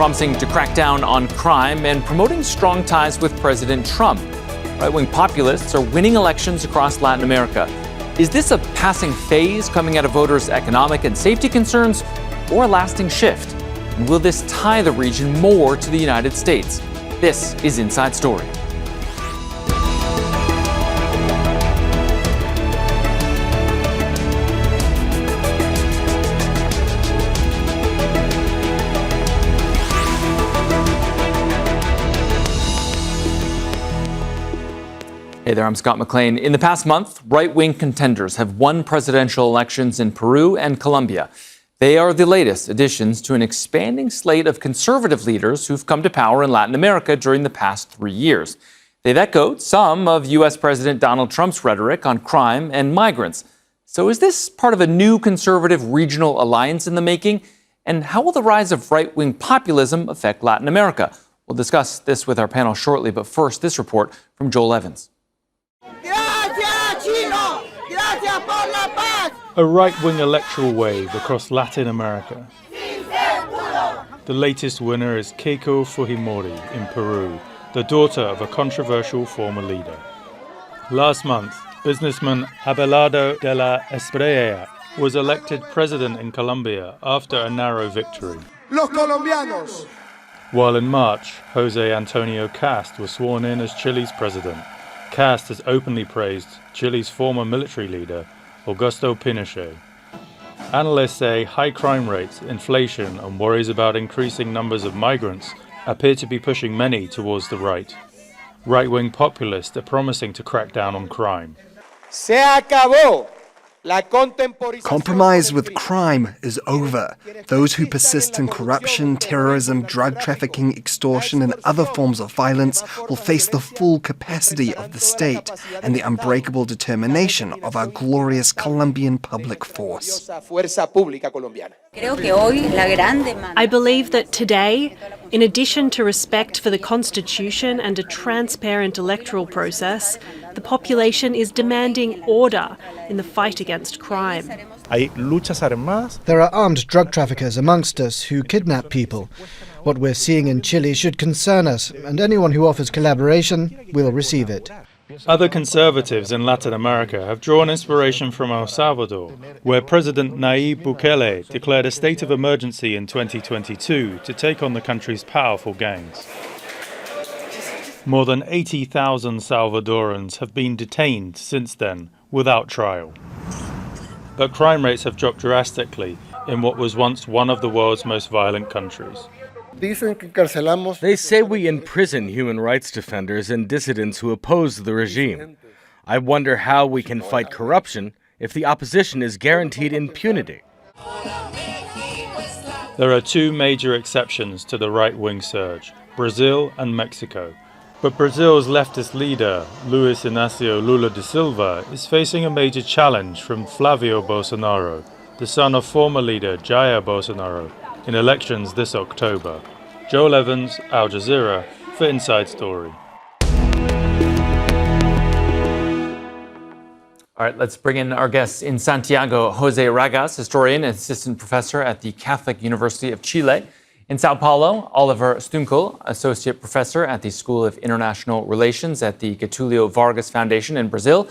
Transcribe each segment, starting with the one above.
promising to crack down on crime and promoting strong ties with President Trump. Right-wing populists are winning elections across Latin America. Is this a passing phase coming out of voters' economic and safety concerns, or a lasting shift? And will this tie the region more to the United States? This is Inside Story. Hey there, I'm Scott McLean. In the past month, right-wing contenders have won presidential elections in Peru and Colombia. They are the latest additions to an expanding slate of conservative leaders who've come to power in Latin America during the past 3 years. They've echoed some of U.S. President Donald Trump's rhetoric on crime and migrants. So is this part of a new conservative regional alliance in the making? And how will the rise of right-wing populism affect Latin America? We'll discuss this with our panel shortly, but first, this report from Joel Evans. A right-wing electoral wave across Latin America. The latest winner is Keiko Fujimori in Peru, the daughter of a controversial former leader. Last month, businessman Abelardo de la Espriella was elected president in Colombia after a narrow victory. Los colombianos. While in March, Jose Antonio Kast was sworn in as Chile's president. Kast has openly praised Chile's former military leader, Augusto Pinochet. Analysts say high crime rates, inflation, and worries about increasing numbers of migrants appear to be pushing many towards the right. Right-wing populists are promising to crack down on crime. Se acabó. Compromise with crime is over. Those who persist in corruption, terrorism, drug trafficking, extortion, and other forms of violence will face the full capacity of the state and the unbreakable determination of our glorious Colombian public force. I believe that today, in addition to respect for the Constitution and a transparent electoral process, the population is demanding order in the fight against crime. There are armed drug traffickers amongst us who kidnap people. What we're seeing in Chile should concern us, and anyone who offers collaboration will receive it. Other conservatives in Latin America have drawn inspiration from El Salvador, where President Nayib Bukele declared a state of emergency in 2022 to take on the country's powerful gangs. More than 80,000 Salvadorans have been detained since then, without trial. But crime rates have dropped drastically in what was once one of the world's most violent countries. They say we imprison human rights defenders and dissidents who oppose the regime. I wonder how we can fight corruption if the opposition is guaranteed impunity. There are two major exceptions to the right-wing surge, Brazil and Mexico. But Brazil's leftist leader, Luiz Inácio Lula da Silva, is facing a major challenge from Flávio Bolsonaro, the son of former leader Jair Bolsonaro, in elections this October. Joel Evans, Al Jazeera, for Inside Story. All right, let's bring in our guests in Santiago. Jose Ragas, historian and assistant professor at the Catholic University of Chile. In Sao Paulo, Oliver Stuenkel, associate professor at the School of International Relations at the Getulio Vargas Foundation in Brazil.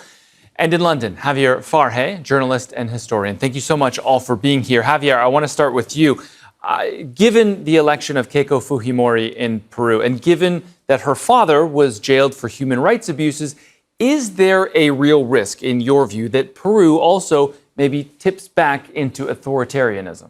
And in London, Javier Farje, journalist and historian. Thank you so much all for being here. Javier, I want to start with you. Given the election of Keiko Fujimori in Peru, and given that her father was jailed for human rights abuses, is there a real risk, in your view, that Peru also maybe tips back into authoritarianism?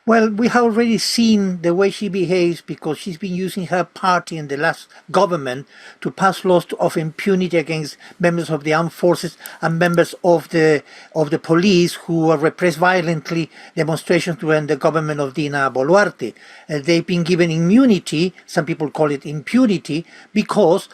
Well, we have already seen the way she behaves because she's been using her party in the last government to pass laws of impunity against members of the armed forces and members of the police who repressed violently demonstrations during the government of Dina Boluarte. They've been given immunity, some people call it impunity, because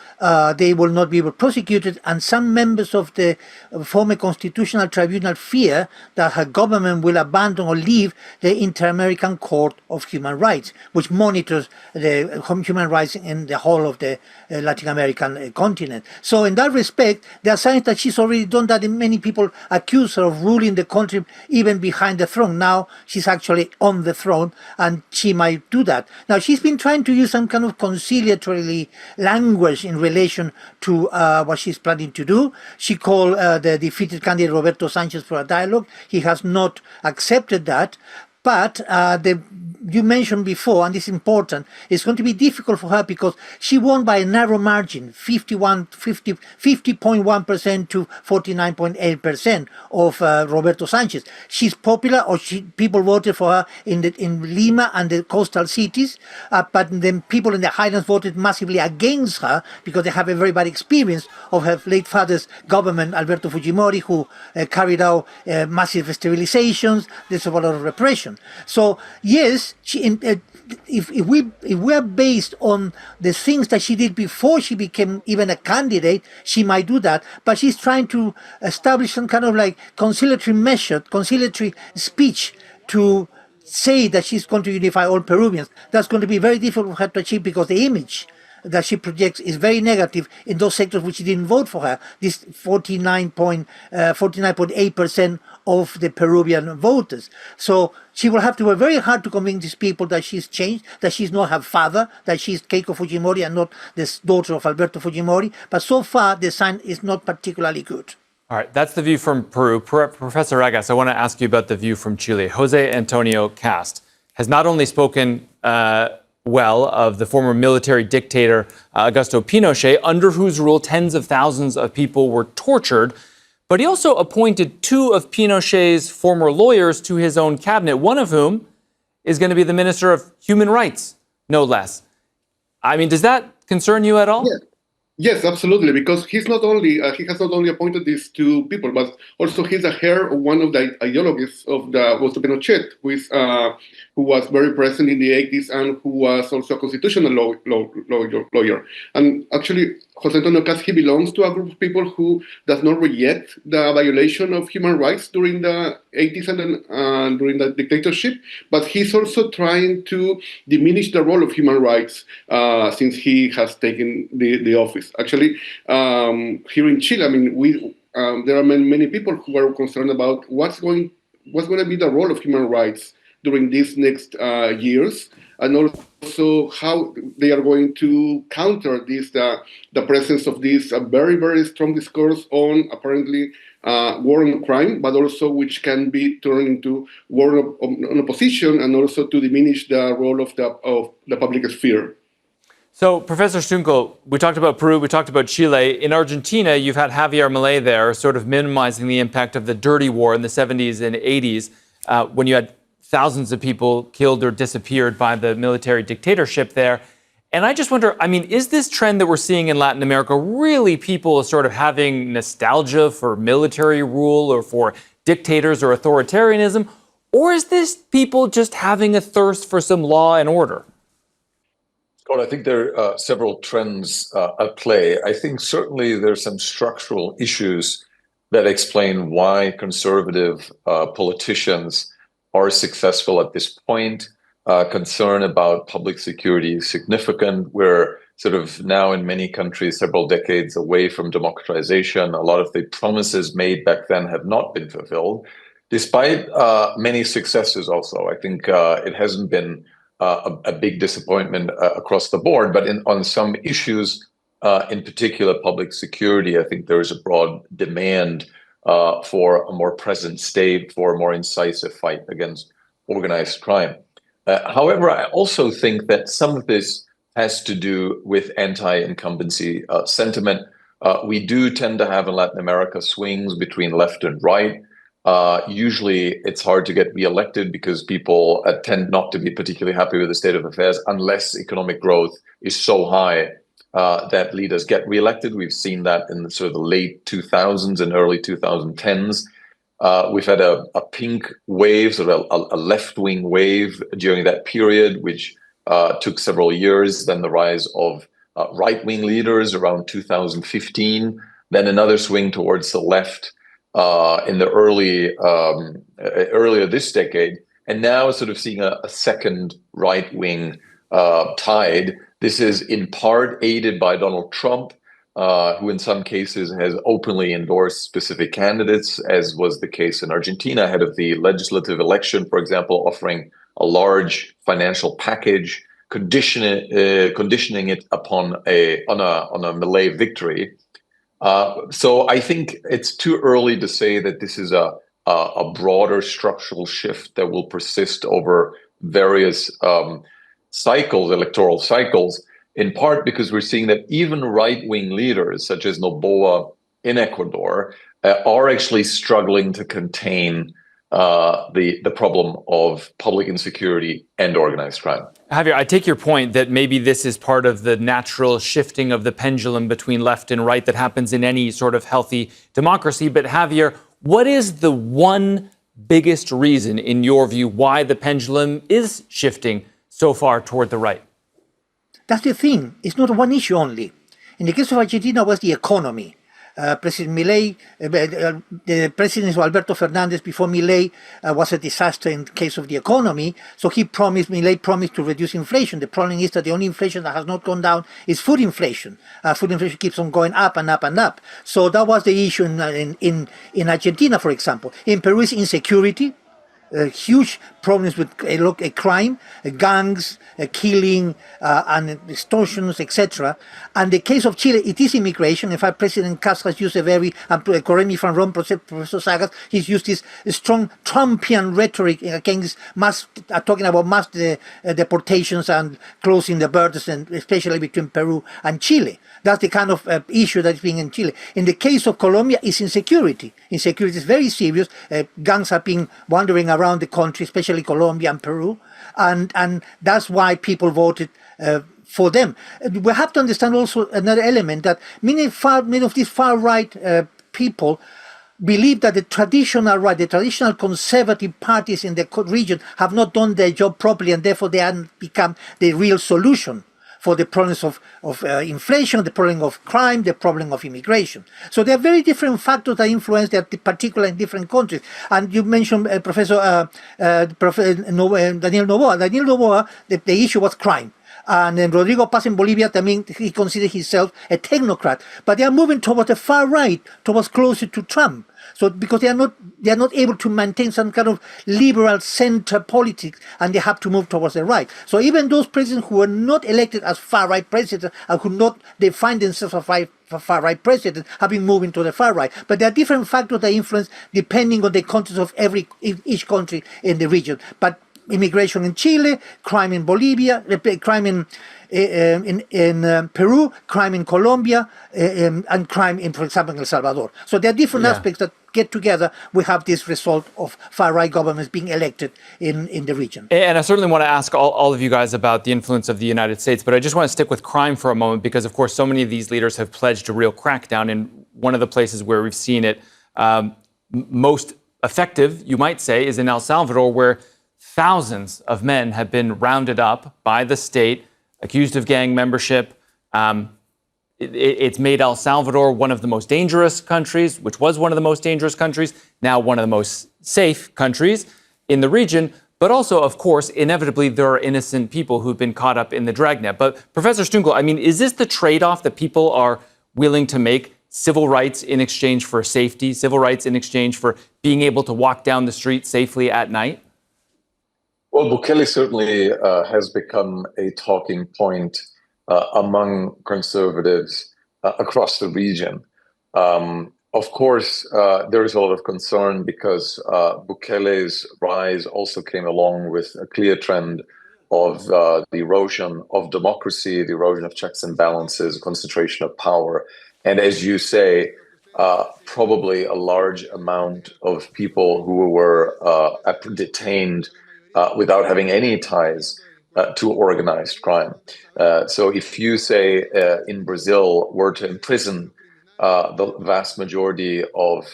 they will not be prosecuted, and some members of the former constitutional tribunal fear that her government will abandon or leave the interim American Court of Human Rights, which monitors the human rights in the whole of the Latin American continent. So in that respect, there are signs that she's already done that, and many people accuse her of ruling the country even behind the throne. Now she's actually on the throne, and she might do that. Now she's been trying to use some kind of conciliatory language in relation to what she's planning to do. She called the defeated candidate Roberto Sanchez for a dialogue. He has not accepted that. But you mentioned before, and it's important, it's going to be difficult for her because she won by a narrow margin, 50.1% to 49.8% of Roberto Sanchez. She's popular, or people voted for her in Lima and the coastal cities, but then people in the highlands voted massively against her because they have a very bad experience of her late father's government, Alberto Fujimori, who carried out massive sterilizations. There's a lot of repression. So yes, if we are based on the things that she did before she became even a candidate, she might do that. But she's trying to establish some kind of like conciliatory speech to say that she's going to unify all Peruvians. That's going to be very difficult for her to achieve because the image that she projects is very negative in those sectors which didn't vote for her. This 49.8% of the Peruvian voters. So she will have to work very hard to convince these people that she's changed, that she's not her father, that she's Keiko Fujimori and not the daughter of Alberto Fujimori. But so far, the sign is not particularly good. All right, that's the view from Peru. Professor Ragas, I want to ask you about the view from Chile. Jose Antonio Kast has not only spoken well of the former military dictator Augusto Pinochet, under whose rule tens of thousands of people were tortured, but he also appointed two of Pinochet's former lawyers to his own cabinet, one of whom is going to be the Minister of Human Rights, no less. I mean, does that concern you at all? Yeah. Yes, absolutely, because he has not only appointed these two people, but also he's the heir of one of the ideologies of the Augusto Pinochet, who was very present in the 80s and who was also a constitutional lawyer. And actually, Jose Antonio Kast, he belongs to a group of people who does not reject the violation of human rights during the 80s and during the dictatorship, but he's also trying to diminish the role of human rights since he has taken the office. Actually, here in Chile, I mean, there are many people who are concerned about what's going to be the role of human rights during these next years, and also how they are going to counter the presence of this very, very strong discourse on apparently war on crime, but also which can be turned into war on opposition, and also to diminish the role of the public sphere. So, Professor Stuenkel, we talked about Peru, we talked about Chile. In Argentina, you've had Javier Milei there, sort of minimizing the impact of the dirty war in the 70s and 80s, when you had thousands of people killed or disappeared by the military dictatorship there. And I just wonder, I mean, is this trend that we're seeing in Latin America really people sort of having nostalgia for military rule or for dictators or authoritarianism? Or is this people just having a thirst for some law and order? Scott, I think there are several trends at play. I think certainly there's some structural issues that explain why conservative politicians are successful at this point. Concern about public security is significant. We're sort of now in many countries several decades away from democratization. A lot of the promises made back then have not been fulfilled, despite many successes also. I think it hasn't been a big disappointment across the board, but on some issues, in particular public security, I think there is a broad demand for a more present state, for a more incisive fight against organized crime. However, I also think that some of this has to do with anti-incumbency sentiment. We do tend to have in Latin America swings between left and right. Usually it's hard to get reelected because people tend not to be particularly happy with the state of affairs unless economic growth is so high that leaders get reelected. We've seen that in sort of the late 2000s and early 2010s. We've had a pink wave, sort of a left-wing wave during that period, which took several years. Then the rise of right-wing leaders around 2015. Then another swing towards the left in the earlier this decade. and now sort of seeing a second right-wing tide. This is in part aided by Donald Trump, who in some cases has openly endorsed specific candidates, as was the case in Argentina ahead of the legislative election, for example, offering a large financial package, conditioning it upon a Milei victory. So I think it's too early to say that this is a broader structural shift that will persist over various electoral cycles, in part because we're seeing that even right-wing leaders, such as Noboa in Ecuador, are actually struggling to contain the problem of public insecurity and organized crime. Javier, I take your point that maybe this is part of the natural shifting of the pendulum between left and right that happens in any sort of healthy democracy. But Javier, what is the one biggest reason, in your view, why the pendulum is shifting so far toward the right? That's the thing. It's not one issue only. In the case of Argentina, was the economy. President Milei, the president Alberto Fernandez before Milei was a disaster in case of the economy. So Milei promised to reduce inflation. The problem is that the only inflation that has not gone down is food inflation. Food inflation keeps on going up and up and up. So that was the issue in Argentina, for example. In Peru is insecurity. Huge problems with crime, gangs, killing, and extortions, etc. And the case of Chile, it is immigration. In fact, President Kast has used a very, correct me if I'm wrong, Professor Ragas, he's used this strong Trumpian rhetoric against talking about mass deportations and closing the borders, and especially between Peru and Chile. That's the kind of issue that's being in Chile. In the case of Colombia, it's insecurity. Insecurity is very serious. Gangs have been wandering around the country, especially Colombia and Peru, and that's why people voted for them. We have to understand also another element, that many of these far-right people believe that the traditional right, the traditional conservative parties in the region have not done their job properly, and therefore they haven't become the real solution for the problems of inflation, the problem of crime, the problem of immigration. So there are very different factors that influence that, particularly in different countries. And you mentioned Daniel Noboa. Daniel Noboa, the issue was crime. And then Rodrigo Paz in Bolivia, I mean, he considers himself a technocrat. But they are moving towards the far right, towards closer to Trump. So because they are not able to maintain some kind of liberal center politics, and they have to move towards the right. So even those presidents who were not elected as far right presidents and who not define themselves as far right presidents have been moving to the far right. But there are different factors that influence depending on the context of each country in the region. But immigration in Chile, crime in Bolivia, crime in Peru, crime in Colombia, and crime in, for example, in El Salvador. So there are different aspects that get together. We have this result of far-right governments being elected in the region. And I certainly want to ask all of you guys about the influence of the United States, but I just want to stick with crime for a moment, because, of course, so many of these leaders have pledged a real crackdown. And one of the places where we've seen it most effective, you might say, is in El Salvador, where thousands of men have been rounded up by the state, accused of gang membership. It's made El Salvador one of the most dangerous countries, which was one of the most dangerous countries, now one of the most safe countries in the region. But also, of course, inevitably, there are innocent people who've been caught up in the dragnet. But Professor Stuenkel, I mean, is this the trade-off that people are willing to make? Civil rights in exchange for safety, civil rights in exchange for being able to walk down the street safely at night? Well, Bukele certainly has become a talking point among conservatives across the region. Of course, there is a lot of concern because Bukele's rise also came along with a clear trend of the erosion of democracy, the erosion of checks and balances, concentration of power. And as you say, probably a large amount of people who were detained without having any ties to organized crime. So if you say in Brazil were to imprison the vast majority of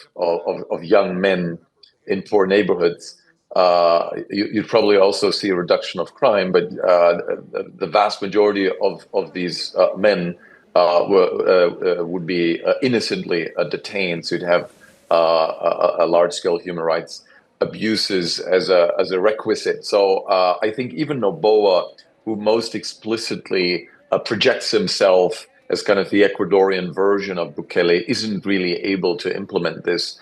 young men in poor neighborhoods, you'd probably also see a reduction of crime, but the vast majority of these men would be innocently detained. So you'd have a large-scale human rights abuses as a requisite. So I think even Noboa, who most explicitly projects himself as kind of the Ecuadorian version of Bukele, isn't really able to implement this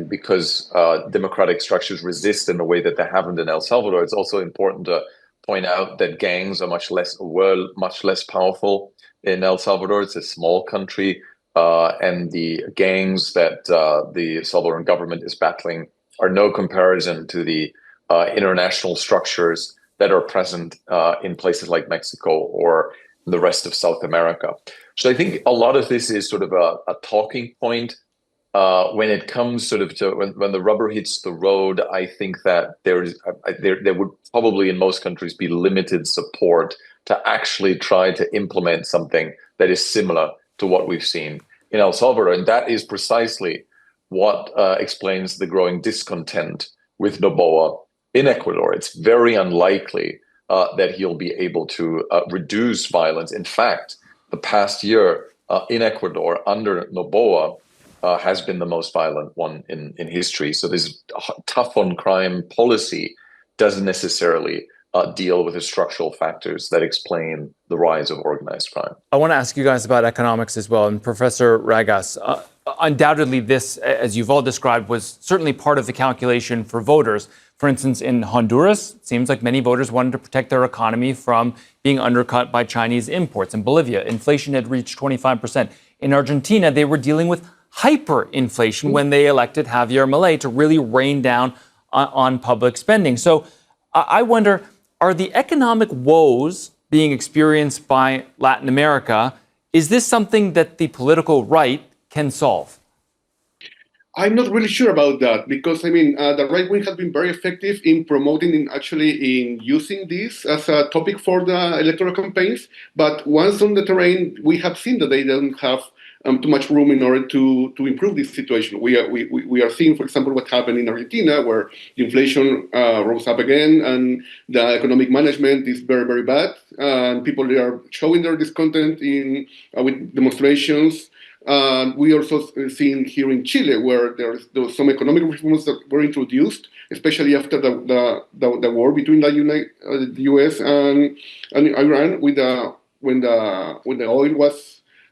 because democratic structures resist in a way that they haven't in El Salvador. It's also important to point out that gangs are much less powerful in El Salvador. It's a small country, and the gangs that the Salvadoran government is battling are no comparison to the international structures that are present in places like Mexico or the rest of South America. So I think a lot of this is sort of a talking point. When it comes sort of to when the rubber hits the road, I think that there would probably in most countries be limited support to actually try to implement something that is similar to what we've seen in El Salvador. And that is precisely what explains the growing discontent with Noboa in Ecuador. It's very unlikely that he'll be able to reduce violence. In fact, the past year in Ecuador under Noboa has been the most violent one in history. So this tough on crime policy doesn't necessarily deal with the structural factors that explain the rise of organized crime. I want to ask you guys about economics as well. And Professor Ragas, undoubtedly this, as you've all described, was certainly part of the calculation for voters. For instance, in Honduras, it seems like many voters wanted to protect their economy from being undercut by Chinese imports. In Bolivia, inflation had reached 25%. In Argentina, they were dealing with hyperinflation when they elected Javier Milei to really rain down on public spending. So I wonder, are the economic woes being experienced by Latin America, is this something that the political right can solve? I'm not really sure about that because, I mean, the right wing has been very effective in promoting, in using this as a topic for the electoral campaigns. But once on the terrain, we have seen that they don't have too much room in order to improve this situation. We are seeing, for example, what happened in Argentina, where the inflation rose up again, and the economic management is very, very bad, and people are showing their discontent with demonstrations. We also seen here in Chile, where there was some economic reforms that were introduced, especially after the war between the U.S. and Iran,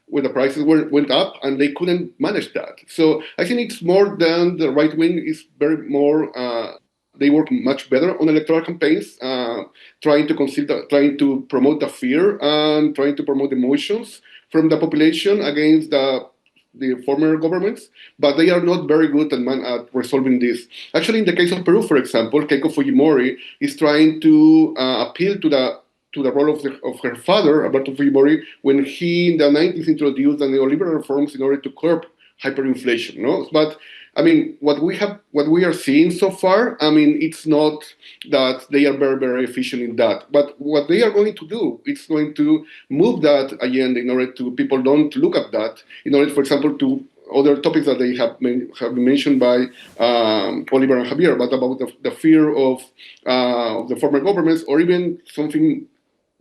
when the prices went up, and they couldn't manage that. So I think it's more than the right wing is very more. They work much better on electoral campaigns, trying to promote the fear and trying to promote emotions from the population against the former governments, but they are not very good at resolving this. Actually, in the case of Peru, for example, Keiko Fujimori is trying to appeal to the role of her father, Alberto Fujimori, when he in the 90s introduced the neoliberal reforms in order to curb hyperinflation. No, but I mean, what we are seeing so far, I mean, it's not that they are very, very efficient in that. But what they are going to do, it's going to move that agenda in order to people don't look at that. In order, for example, to other topics that they have been mentioned by Oliver and Javier, but about the fear of the former governments, or even something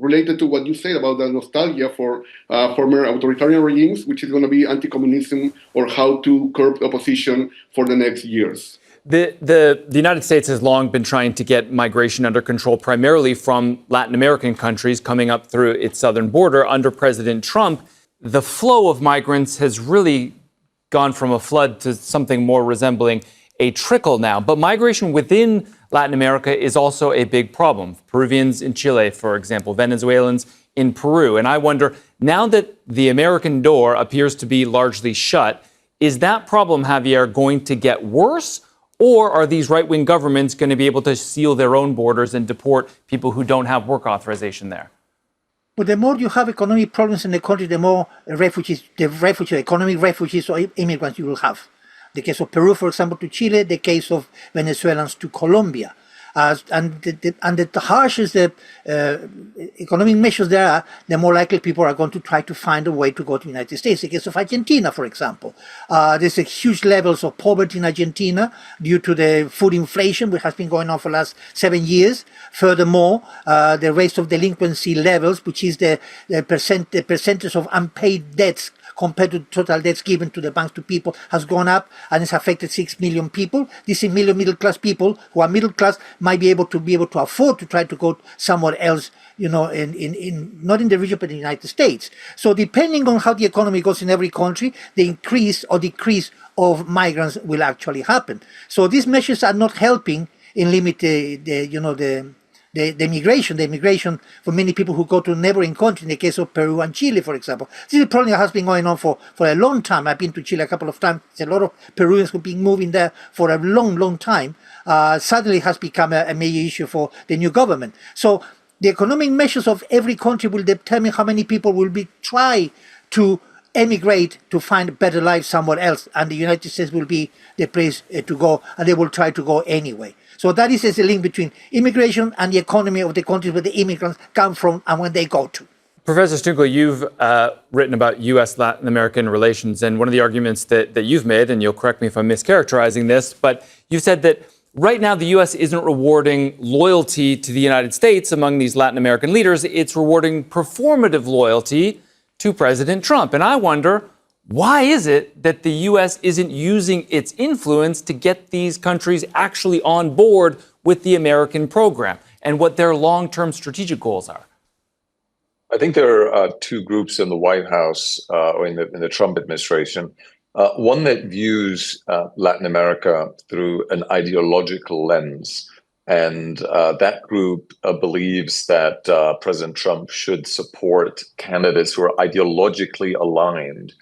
related to what you said about the nostalgia for former authoritarian regimes, which is going to be anti-communism or how to curb opposition for the next years. The United States has long been trying to get migration under control, primarily from Latin American countries coming up through its southern border. Under President Trump, the flow of migrants has really gone from a flood to something more resembling a trickle now. But migration within Latin America is also a big problem. Peruvians in Chile, for example, Venezuelans in Peru. And I wonder, now that the American door appears to be largely shut, is that problem, Javier, going to get worse? Or are these right-wing governments going to be able to seal their own borders and deport people who don't have work authorization there? But the more you have economic problems in the country, the more economic refugees or immigrants you will have. The case of Peru, for example, to Chile, the case of Venezuelans to Colombia. And the harsher the economic measures there are, the more likely people are going to try to find a way to go to the United States. In the case of Argentina, for example, there's a huge levels of poverty in Argentina due to the food inflation, which has been going on for the last 7 years. Furthermore, the rate of delinquency levels, which is the percentage of unpaid debts compared to total debts given to the banks to people, has gone up, and it's affected 6 million people. These middle class people who are middle class might be able to afford to try to go somewhere else, not in the region but in the United States. So depending on how the economy goes in every country, the increase or decrease of migrants will actually happen. So these measures are not helping in limit the immigration for many people who go to neighboring countries, in the case of Peru and Chile, for example. This is a problem that has been going on for a long time. I've been to Chile a couple of times. There's a lot of Peruvians who've been moving there for a long, long time. Suddenly has become a major issue for the new government. So the economic measures of every country will determine how many people will try to emigrate to find a better life somewhere else, and the United States will be the place to go, and they will try to go anyway. So that is a link between immigration and the economy of the countries where the immigrants come from and when they go to. Professor Stuenkel, you've written about U.S.-Latin American relations, and one of the arguments that you've made, and you'll correct me if I'm mischaracterizing this, but you've said that right now the U.S. isn't rewarding loyalty to the United States among these Latin American leaders. It's rewarding performative loyalty to President Trump. And I wonder, why is it that the U.S. isn't using its influence to get these countries actually on board with the American program and what their long-term strategic goals are? I think there are two groups in the White House or in the Trump administration. One that views Latin America through an ideological lens. And that group believes that President Trump should support candidates who are ideologically aligned,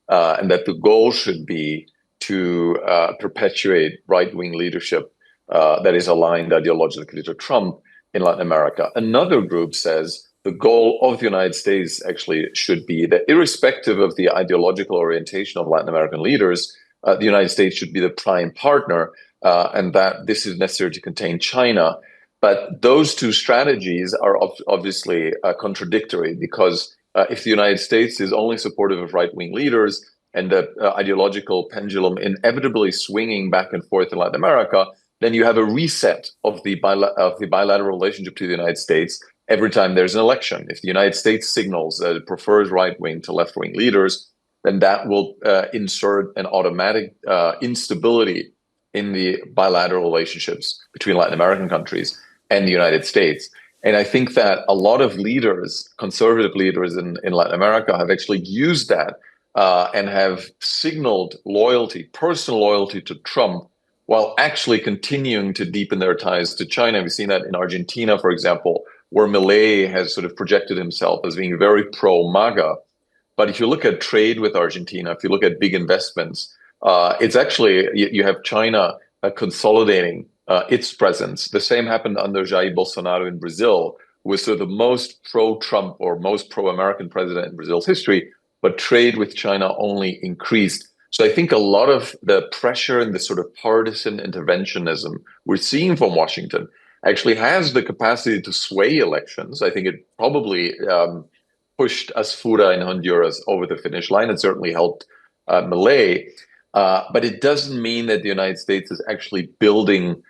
and that the goal should be to perpetuate right-wing leadership that is aligned ideologically to Trump in Latin America. Another group says the goal of the United States actually should be that, irrespective of the ideological orientation of Latin American leaders, the United States should be the prime partner, and that this is necessary to contain China. But those two strategies are obviously contradictory, because if the United States is only supportive of right-wing leaders and the ideological pendulum inevitably swinging back and forth in Latin America, then you have a reset of the bilateral relationship to the United States every time there's an election. If the United States signals that it prefers right-wing to left-wing leaders, then that will insert an automatic instability in the bilateral relationships between Latin American countries and the United States. And I think that a lot of leaders, conservative leaders in Latin America, have actually used that and have signaled loyalty, personal loyalty to Trump, while actually continuing to deepen their ties to China. We've seen that in Argentina, for example, where Milei has sort of projected himself as being very pro-MAGA. But if you look at trade with Argentina, if you look at big investments, it's actually, you have China consolidating its presence. The same happened under Jair Bolsonaro in Brazil, who was sort of the most pro-Trump or most pro-American president in Brazil's history, but trade with China only increased. So I think a lot of the pressure and the sort of partisan interventionism we're seeing from Washington actually has the capacity to sway elections. I think it probably pushed Asfura in Honduras over the finish line. It certainly helped Milei. But it doesn't mean that the United States is actually building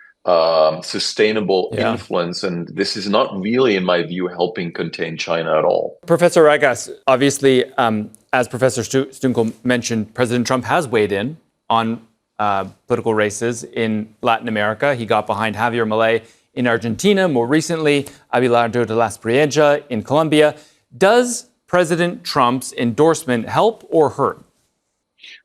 sustainable influence. And this is not really, in my view, helping contain China at all. Professor Ragas, obviously, as Professor Stuenkel mentioned, President Trump has weighed in on political races in Latin America. He got behind Javier Milei in Argentina. More recently, Abelardo de las Priella in Colombia. Does President Trump's endorsement help or hurt?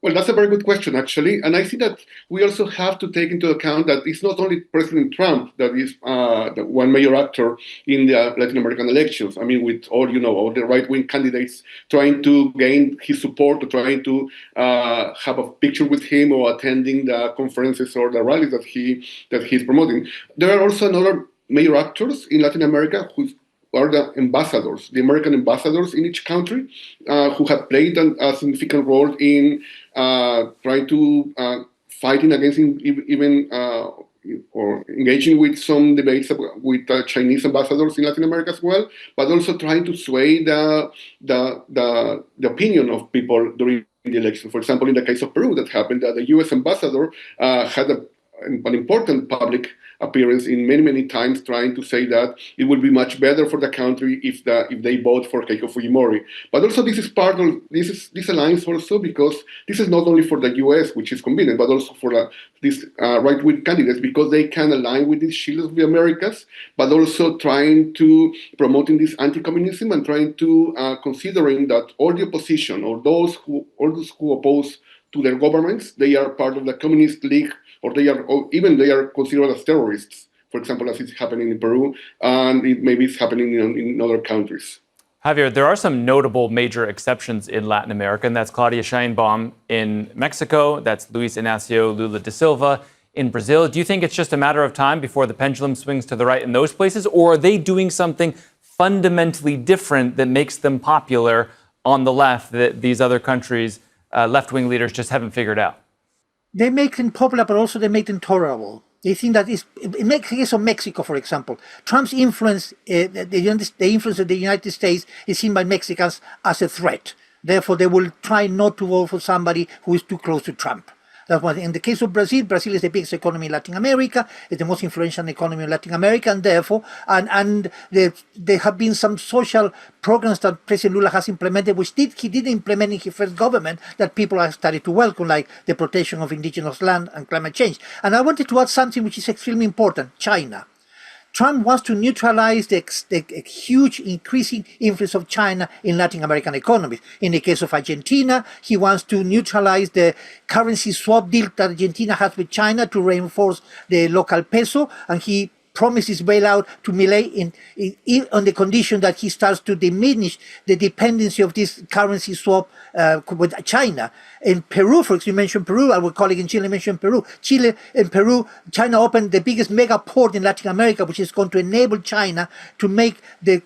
Well, that's a very good question, actually. And I think that we also have to take into account that it's not only President Trump that is the one major actor in the Latin American elections. I mean, with all the right-wing candidates trying to gain his support, or trying to have a picture with him, or attending the conferences or the rallies that he's promoting. There are also another major actors in Latin America who are the ambassadors, the American ambassadors in each country, who have played a significant role in trying to fighting against even or engaging with some debates with Chinese ambassadors in Latin America as well, but also trying to sway the opinion of people during the election. For example, in the case of Peru, that happened that the U.S. ambassador had an important public appearance in many times, trying to say that it would be much better for the country if they vote for Keiko Fujimori. But also this aligns also because this is not only for the U.S., which is convenient, but also for these right-wing candidates, because they can align with these shields of the Americas, but also trying to promoting this anti-communism and trying to considering that all the opposition or those who oppose to their governments, they are part of the Communist League, or they are considered as terrorists, for example, as it's happening in Peru, and maybe it's happening in other countries. Javier, there are some notable major exceptions in Latin America, and that's Claudia Sheinbaum in Mexico, that's Luis Inácio Lula da Silva in Brazil. Do you think it's just a matter of time before the pendulum swings to the right in those places, or are they doing something fundamentally different that makes them popular on the left that these other countries' left-wing leaders just haven't figured out? They make them popular, but also they make them tolerable. They think that in the case of Mexico, for example, Trump's influence, the influence of the United States is seen by Mexicans as a threat. Therefore, they will try not to vote for somebody who is too close to Trump. That's one thing. In the case of Brazil, Brazil is the biggest economy in Latin America. It's the most influential economy in Latin America, and therefore, and there have been some social programs that President Lula has implemented, which he did implement in his first government, that people have started to welcome, like the protection of indigenous land and climate change. And I wanted to add something which is extremely important: China. Trump wants to neutralize the huge increasing influence of China in Latin American economies. In the case of Argentina, he wants to neutralize the currency swap deal that Argentina has with China to reinforce the local peso, and he promises bailout to Milei on the condition that he starts to diminish the dependency of this currency swap with China. In Peru, for example, you mentioned Peru, our colleague in Chile mentioned Peru. China opened the biggest mega port in Latin America, which is going to enable China to make the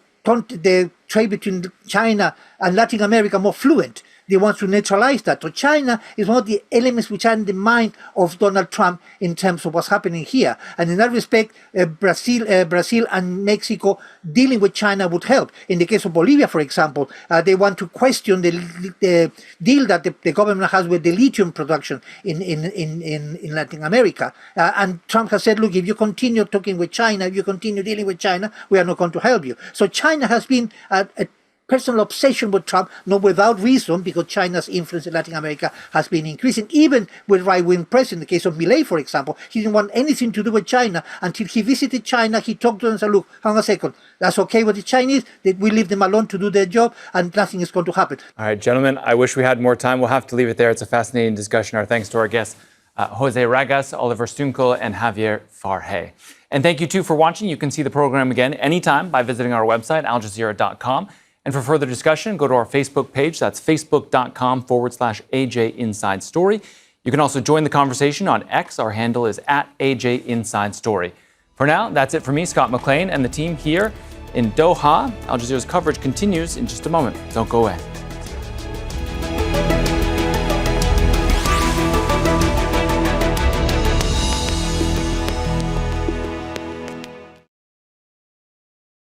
trade between China and Latin America more fluent. They want to neutralize that. So China is one of the elements which are in the mind of Donald Trump in terms of what's happening here. And in that respect, Brazil and Mexico dealing with China would help. In the case of Bolivia, for example, they want to question the deal that the government has with the lithium production in Latin America. And Trump has said, look, if you continue talking with China, if you continue dealing with China, we are not going to help you. So China has been a personal obsession with Trump, not without reason, because China's influence in Latin America has been increasing, even with right-wing press. In the case of Milei, for example, he didn't want anything to do with China until he visited China. He talked to them and said, look, hang on a second, that's okay with the Chinese, that we leave them alone to do their job, and nothing is going to happen. All right, gentlemen, I wish we had more time. We'll have to leave it there. It's a fascinating discussion. Our thanks to our guests, Jose Ragas, Oliver Stuenkel, and Javier Farje. And thank you, too, for watching. You can see the program again anytime by visiting our website, aljazeera.com. And for further discussion, go to our Facebook page. That's facebook.com/AJ Inside Story. You can also join the conversation on X. Our handle is @AJ Inside Story. For now, that's it for me, Scott McLean, and the team here in Doha. Al Jazeera's coverage continues in just a moment. Don't go away.